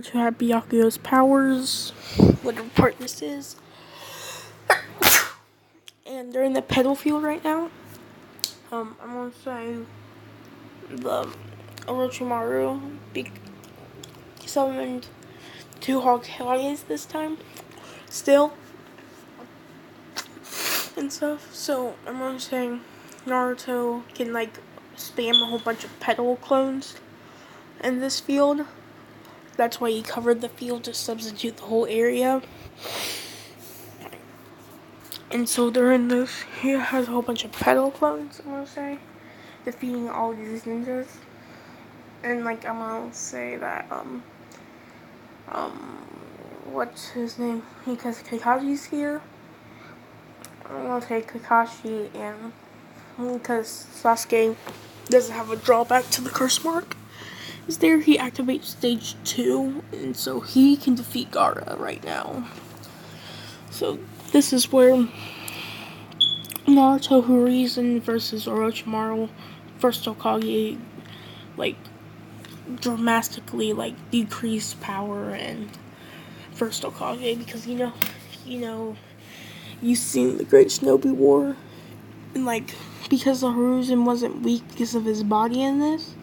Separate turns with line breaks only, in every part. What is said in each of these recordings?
To have Byakuya's powers, whatever part this is. And they're in the pedal field right now. I'm gonna say the Orochimaru summoned two Hokages this time, still, and stuff. So I'm gonna say Naruto can like spam a whole bunch of pedal clones in this field. That's why he covered the field to substitute the whole area. And so during this, he has a whole bunch of pedal clones, I'm gonna say, defeating all these ninjas. And like I'm gonna say that what's his name? Because Kakashi's here. I'm gonna say Kakashi, and because Sasuke doesn't have a drawback to the curse mark is there, he activates stage 2, and so he can defeat Gaara right now. So this is where Naruto Hiruzen versus Orochimaru, first Hokage, like dramatically like decreased power and first Hokage, because you've seen the Great Shinobi War, and like because the Hiruzen wasn't weak because of his body in this,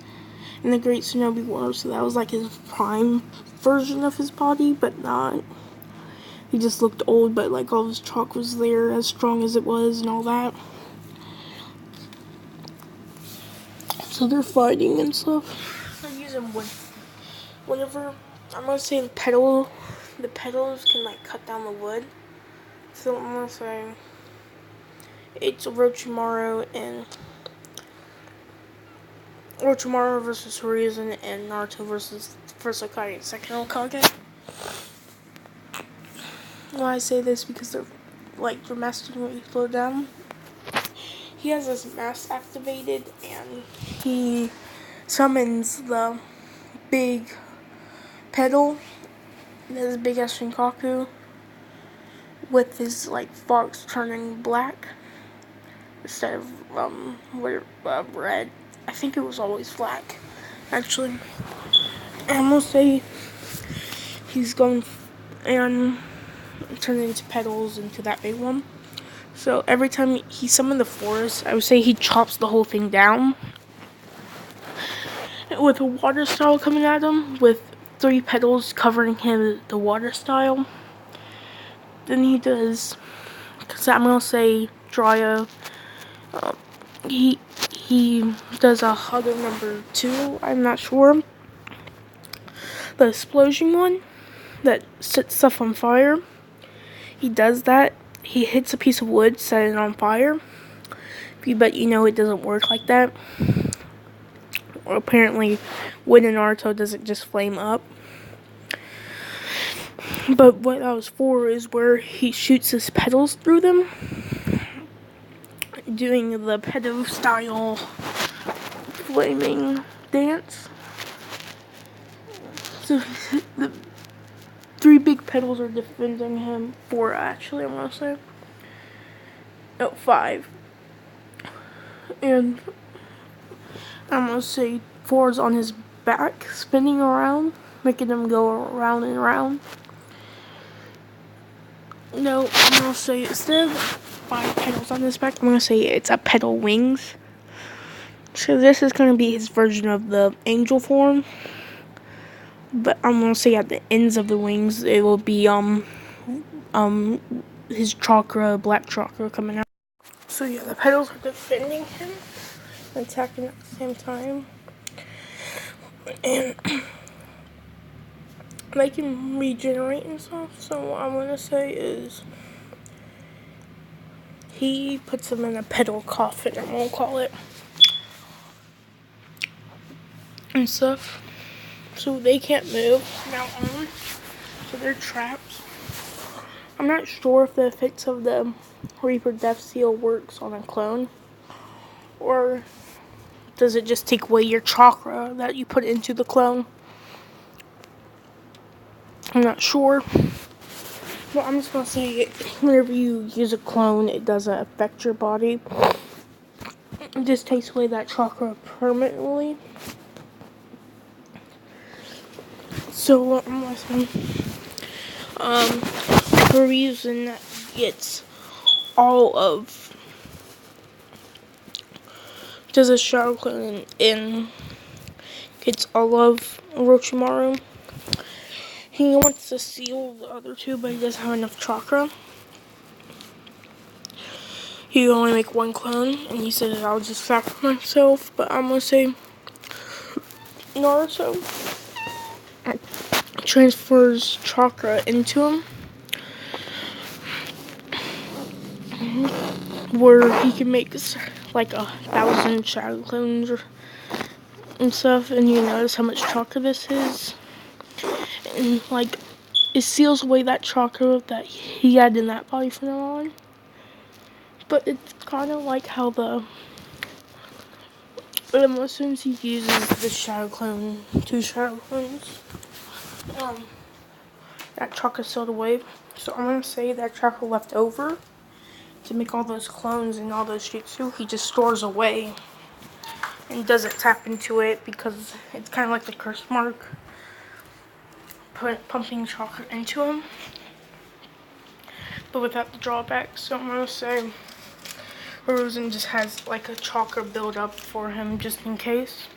in the Great Shinobi War, so that was like his prime version of his body, but not. He just looked old, but like all his chalk was there, as strong as it was, and all that. So they're fighting and stuff. They're using wood. Whenever I'm gonna say the pedals can like cut down the wood. So I'm gonna say it's Orochimaru versus Hiruzen, and Naruto versus first Hokage and second Hokage. Why I say this, because they're like dramatically slowed down. He has his mask activated, and he summons the big pedal, this big ass Shinkaku, with his like sparks turning black instead of red. I think it was always black, actually. And I'm gonna say he's going and turn into petals into that big one. So every time he summoned the forest, I would say he chops the whole thing down with a water style coming at him, with 3 petals covering him, the water style. Then he does, because I'm gonna say Drya, he does a Hugger number 2, I'm not sure. The explosion one that sets stuff on fire. He does that. He hits a piece of wood, set it on fire. But it doesn't work like that. Or apparently, wood in Naruto doesn't just flame up. But what that was for is where he shoots his petals through them, doing the pedo style flaming dance. So the 3 big petals are defending him. 4, actually, I'm gonna say. No, 5. And I'm gonna say 4 is on his back, spinning around, making him go around and around. No, I'm gonna say instead of 5 petals on his back, I'm gonna say it's a petal wings. So this is gonna be his version of the angel form. But I'm gonna say at the ends of the wings, it will be his chakra, black chakra coming out. So yeah, the petals are defending him, attacking at the same time, and they can regenerate and stuff. So what I'm gonna say is he puts them in a petal coffin, I'm gonna call it, and stuff. So they can't move from now on. So they're trapped. I'm not sure if the effects of the Reaper Death Seal works on a clone, or does it just take away your chakra that you put into the clone? I'm not sure. But I'm just gonna say, whenever you use a clone, it doesn't affect your body. It just takes away that chakra permanently. So I'm listening. The reason that gets all of does a shadow clone and gets all of Orochimaru. He wants to seal the other two, but he doesn't have enough chakra. He can only make one clone, and he said I'll just sacrifice myself. But I'm gonna say Naruto transfers chakra into him, where he can make like 1,000 shadow clones and stuff. And you notice how much chakra this is, and like it seals away that chakra that he had in that body from now on. But it's kind of like how as soon as he uses the shadow clone, 2 shadow clones, that chakra sealed away. So I'm gonna say that chakra left over to make all those clones and all those jutsu, he just stores away and doesn't tap into it because it's kind of like the curse mark, pumping chakra into him, but without the drawback. So I'm gonna say Hiruzen just has like a chakra build up for him just in case,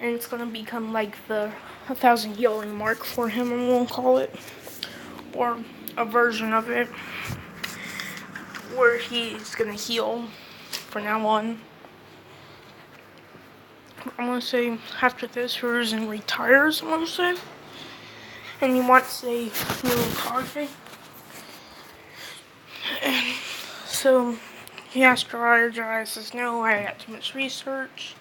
and it's gonna become like the 1,000 healing mark for him, and we'll call it, or a version of it where he's gonna heal from now on. I'm gonna say after this, Hiruzen retires. I'm gonna say, and he wants a new Kage. And so he asks Jiraiya. Jiraiya says, "No, I got too much research."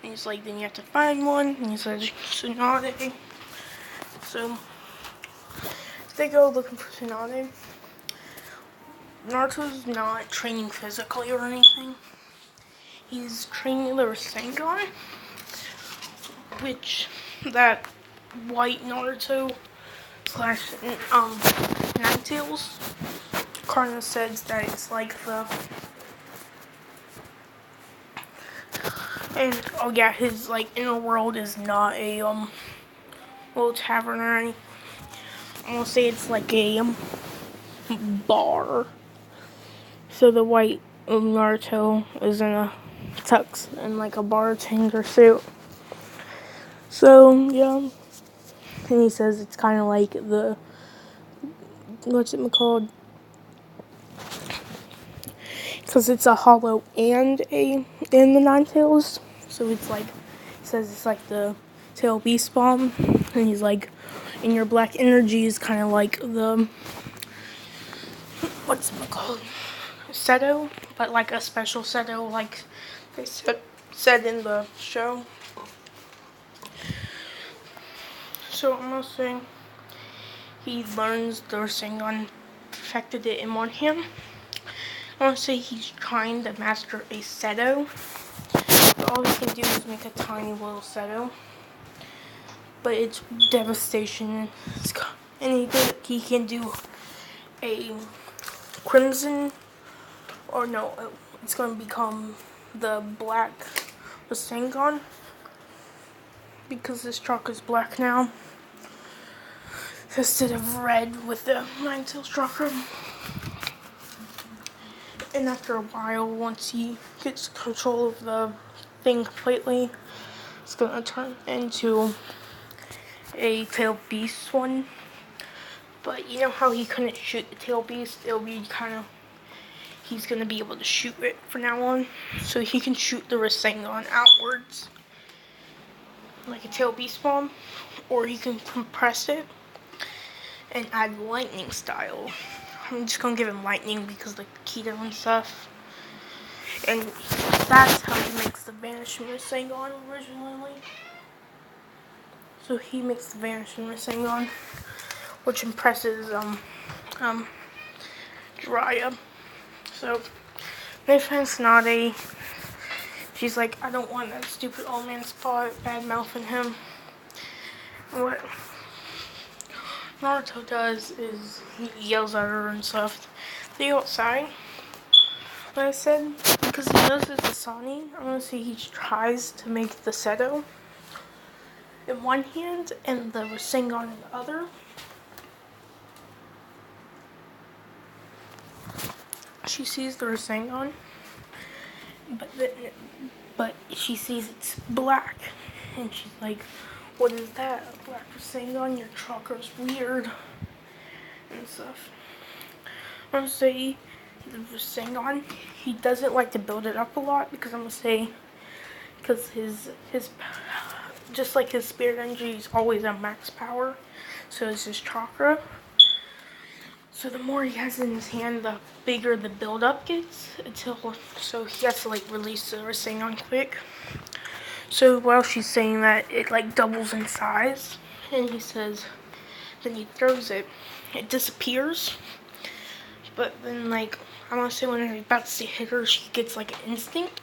And he's like, "Then you have to find one." And he says, "Tsunade." So they go looking for Tsunade. Naruto's not training physically or anything. He's training the Rasengan, which that white Naruto slash Ninetales kind of says that it's like the, and oh yeah, his like inner world is not a little tavern or anything. I'm gonna say it's like a bar. So the white Naruto is in a tux and like a bartender suit. So yeah, and he says it's kind of like the, what's it called? Because it's a hollow and the Ninetales. So it's like, he says it's like the tail beast bomb, and he's like, and your black energy is kind of like the, what's it called? Seto, but like a special Seto, like they said in the show. So I'm gonna say he learns the Rasengan, perfected it in one hand. I want to say he's trying to master a Seto. But all he can do is make a tiny little Seto. But it's devastation. And he can do a Crimson, or no, it's going to become the black Rasengan, because this chalk is black now instead of red with the Ninetales chakra. And after a while, once he gets control of the thing completely, it's gonna turn into a tail beast one. But you know how he couldn't shoot the tail beast? It'll be kind of, he's gonna be able to shoot it from now on. So he can shoot the Rasengan outwards, like a tail beast bomb, or he can compress it and add lightning style. I'm just gonna give him lightning because like keto and stuff. And that's how he makes the Vanishing Rasengan originally. So he makes the Vanishing Rasengan, which impresses Jiraiya. So they find Tsunade. She's like, I don't want that stupid old man spot bad mouthing him. And what Naruto does is he yells at her and stuff. They go outside. Like I said, because he knows it's a Sani, I'm gonna say he tries to make the Seto. in one hand and the Rasengan in the other. She sees the Rasengan, but she sees it's black, and she's like, "What is that? A black Rasengan? Your chakra's weird," and stuff. I'm gonna say the Rasengan, he doesn't like to build it up a lot because I'm gonna say because his just like his spirit energy is always at max power, so is his chakra. So the more he has in his hand, the bigger the build up gets so he has to like release the Rasengan quick. So while she's saying that, it like doubles in size, and he says, then he throws it, it disappears. But then like I want to say when he's about to hit her, she gets like an instinct,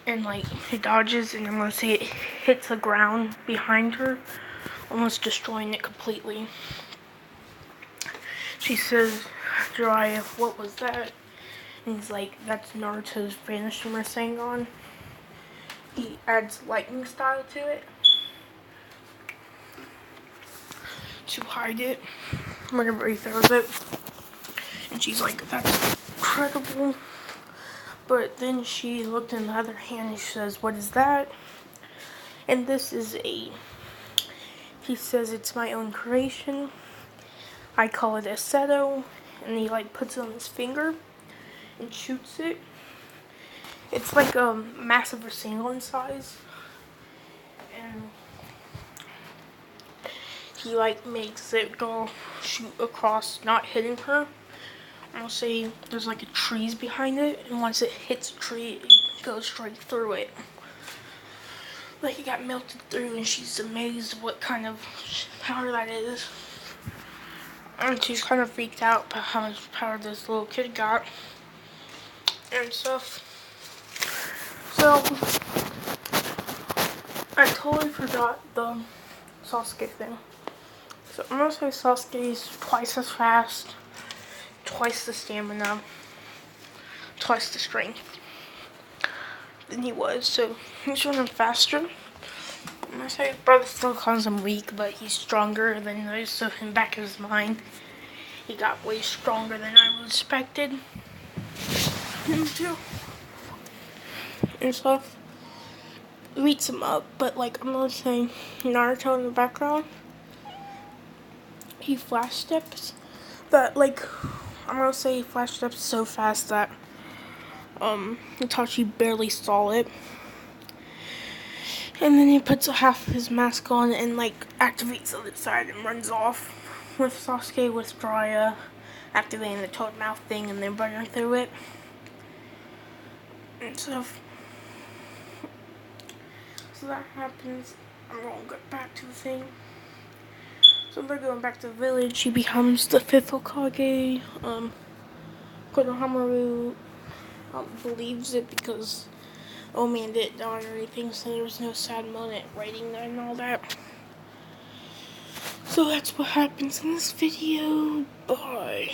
and like he dodges, and I'm gonna say it hits the ground behind her, almost destroying it completely. She says, Jiraiya, what was that? And he's like, that's Naruto's vanishing Rasengan. He adds lightning style to it to hide it whenever he throws it. And she's like, that's incredible. But then she looked in the other hand and she says, what is that? And this is he says, it's my own creation. I call it a Seto. And he like puts it on his finger and shoots it. It's like a massive Rasengan size. And he like makes it go shoot across, not hitting her. I'll say there's like a trees behind it, and once it hits a tree, it goes straight through it. Like it got melted through, and she's amazed what kind of power that is. And she's kind of freaked out about how much power this little kid got and stuff. So I totally forgot the Sasuke thing. So I'm gonna say Sasuke's twice as fast, twice the stamina, twice the strength than he was. So he's running faster. I'm gonna say his brother still calls him weak, but he's stronger than those. So in the back of his mind, he got way stronger than I expected him to. And stuff. Beats him up, but like I'm gonna say Naruto in the background, he flash steps that like I'm gonna say he flash steps so fast that Itachi barely saw it. And then he puts half of his mask on and like activates the other side and runs off with Sasuke with Jiraiya activating the toad mouth thing and then running through it and stuff. So that happens. I'm gonna get back to the thing. So they're going back to the village. He becomes the 5th Hokage. Konohamaru believes it because man didn't die or anything, so there was no sad moment writing that and all that. So that's what happens in this video. Bye.